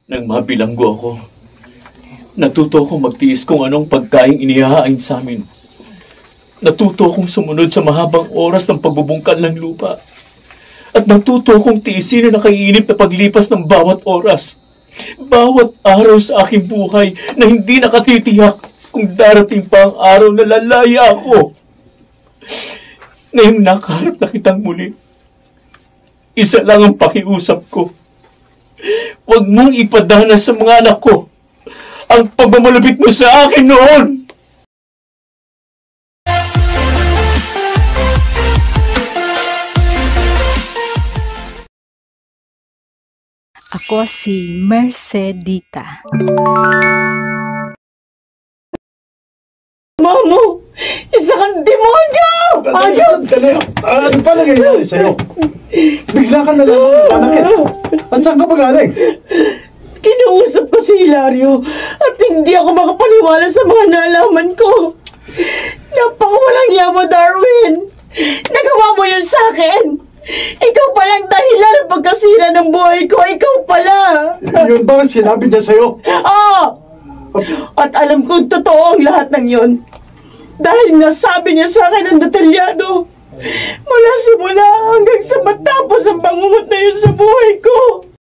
Nang mabilanggo ako, natuto akong magtiis kung anong pagkaing inihahain sa amin. Natuto akong sumunod sa mahabang oras ng pagbubungkal ng lupa. At natuto akong tiisin ang nakaiinip na paglipas ng bawat oras. Bawat araw sa aking buhay na hindi nakatitiyak kung darating pa ang araw na lalaya ako. Ngayong nakaharap na kitang muli, isa lang ang pakiusap ko. Huwag mong ipadana sa mga anak ko ang pagmamalupit mo sa akin noon. Ako si Mercedita. Mamo! Isa kang demonyo! Ayun! Ano pa nangyayari sa'yo? Bigla ka na lang nanakit. At saan ka magaling? Kinausap ko si Hilario at hindi ako makapaniwala sa mga nalaman ko. Napakawalang iya mo, Darwin! Nagawa mo yun sa akin! Ikaw palang dahilan ng pagkasira ng buhay ko! Ikaw pala! Yun ba ang sinabi niya sa'yo? Oo! At alam kong totoo ang lahat ng yun. Dahil nasabi niya sa akin ang detalyado. Mula simula hanggang sa matapos ang bangungot na yun sa buhay ko.